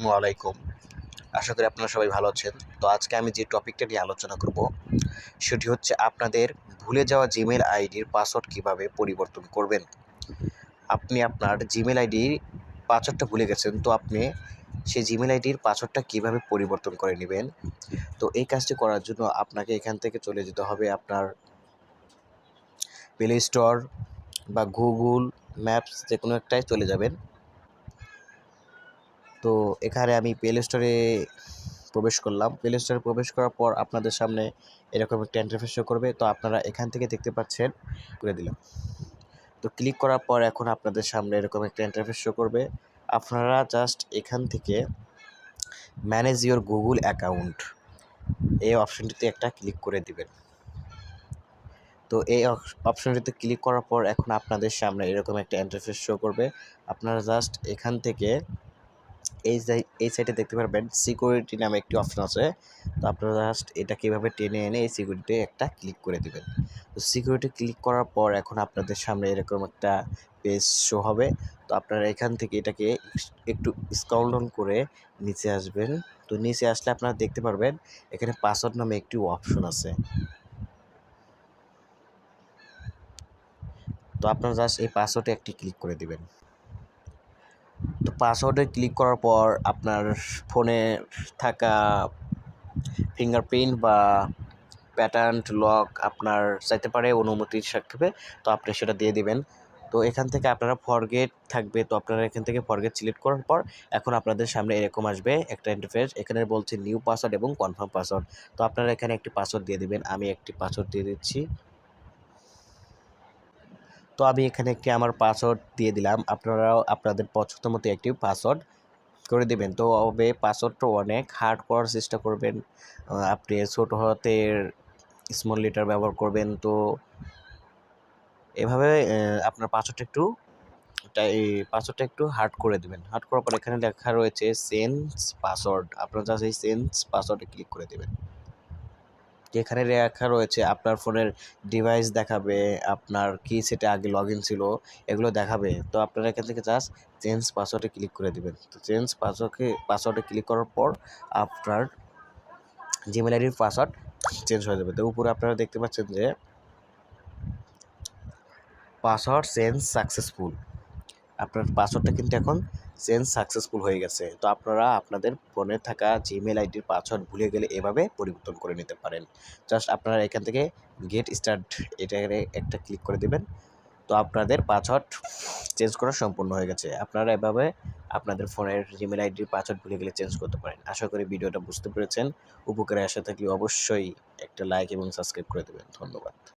ওয়ালাইকুম। আশা করি আপনারা সবাই ভালো আছেন। তো আজকে আমি যে টপিকটা নিয়ে আলোচনা করব, সেটি হচ্ছে আপনাদের ভুলে যাওয়া জিমেইল আইডির পাসওয়ার্ড কীভাবে পরিবর্তন করবেন। আপনি আপনার জিমেইল আইডির পাসওয়ার্ডটা ভুলে গেছেন, তো আপনি সেই জিমেইল আইডির পাসওয়ার্ডটা কীভাবে পরিবর্তন করে নেবেন। তো এই কাজটি করার জন্য আপনাকে এখান থেকে চলে যেতে হবে আপনার প্লে স্টোর বা গুগল ম্যাপস যে কোনো একটায় চলে যাবেন। তো এখানে আমি প্লে স্টোরে প্রবেশ করলাম। প্লে স্টোরে প্রবেশ করার পর আপনাদের সামনে এরকম একটা ইন্টারফেস শো করবে। তো আপনারা এখান থেকে দেখতে পাচ্ছেন, করে দিলাম। তো ক্লিক করার পর এখন আপনাদের সামনে এরকম একটা ইন্টারফেস শো করবে। আপনারা জাস্ট এখান থেকে ম্যানেজ ইওর গুগল অ্যাকাউন্ট এই অপশনটিতে একটা ক্লিক করে দিবেন। তো এই অপশনটিতে ক্লিক করার পর এখন আপনাদের সামনে এরকম একটা ইন্টারফেস শো করবে। আপনারা জাস্ট এখান থেকে এই সাইটে দেখতে পারবেন সিকিউরিটি নামে একটি অপশন আছে। তো আপনারা জাস্ট এটা কীভাবে টেনে এনে এই সিকিউরিটি একটা ক্লিক করে দিবেন। তো সিকিউরিটি ক্লিক করার পর এখন আপনাদের সামনে এরকম একটা পেজ শো হবে। তো আপনারা এখান থেকে এটাকে একটু স্ক্রল ডাউন করে নিচে আসবেন। তো নিচে আসলে আপনারা দেখতে পারবেন এখানে পাসওয়ার্ড নামে একটি অপশন আছে। তো আপনারা জাস্ট এই পাসওয়ার্ডে একটি ক্লিক করে দিবেন। তো পাসওয়ার্ডে ক্লিক করার পর আপনার ফোনে থাকা ফিঙ্গারপ্রিন্ট বা প্যাটার্ন লক আপনার চাইতে পারে অনুমতির সাপেক্ষে, তো আপনি সেটা দিয়ে দিবেন। তো এখান থেকে আপনারা ফরগেট থাকবে, তো আপনারা এখান থেকে ফরগেট সিলেক্ট করার পর এখন আপনাদের সামনে এরকম আসবে একটা ইন্টারফেস। এখানে বলছে নিউ পাসওয়ার্ড এবং কনফার্ম পাসওয়ার্ড। তো আপনারা এখানে একটি পাসওয়ার্ড দিয়ে দিবেন। আমি একটি পাসওয়ার্ড দিয়ে দিচ্ছি। তো আমি এখানে একটি আমার পাসওয়ার্ড দিয়ে দিলাম। আপনারাও আপনাদের পছন্দ মতো একটি পাসওয়ার্ড করে দেবেন। তো পাসওয়ার্ডটা অনেক হার্ড করার চেষ্টা করবেন। আপনি ছোট হাতের স্মল লেটার ব্যবহার করবেন। তো এভাবে আপনার পাসওয়ার্ডটা একটু হার্ড করে দেবেন। হার্ড করার পর এখানে লেখা রয়েছে চেঞ্জ পাসওয়ার্ড। আপনারা জাস্ট এই চেঞ্জ পাসওয়ার্ডে ক্লিক করে দেবেন। এখানে লেখা রয়েছে আপনার ফোনের ডিভাইস দেখাবে, আপনার কি সেটা আগে লগ ইন ছিল এগুলো দেখাবে। তো আপনারা এখান থেকে জাস্ট চেঞ্জ পাসওয়ার্ডে ক্লিক করে দেবেন। তো চেঞ্জ পাসওয়ার্ডে ক্লিক করার পর আপনার জিমেল আইডির পাসওয়ার্ড চেঞ্জ হয়ে যাবে। তো উপরে আপনারা দেখতে পাচ্ছেন যে পাসওয়ার্ড চেঞ্জ সাকসেসফুল। আপনার পাসওয়ার্ডটা কিন্তু এখন চেঞ্জ সাকসেসফুল হয়ে গেছে। তো আপনারা আপনাদের ফোনে থাকা জিমেল আইডির পাসওয়ার্ড ভুলে গেলে এভাবে পরিবর্তন করে নিতে পারেন। জাস্ট আপনারা এখান থেকে গেট স্টার্ট এটাকে একটা ক্লিক করে দেবেন। তো আপনাদের পাসওয়ার্ড চেঞ্জ করা সম্পূর্ণ হয়ে গেছে। আপনারা এভাবে আপনাদের ফোনের জিমেল আইডির পাসওয়ার্ড ভুলে গেলে চেঞ্জ করতে পারেন। আশা করি ভিডিওটা বুঝতে পেরেছেন। উপকারে আসা থাকলে অবশ্যই একটা লাইক এবং সাবস্ক্রাইব করে দেবেন। ধন্যবাদ।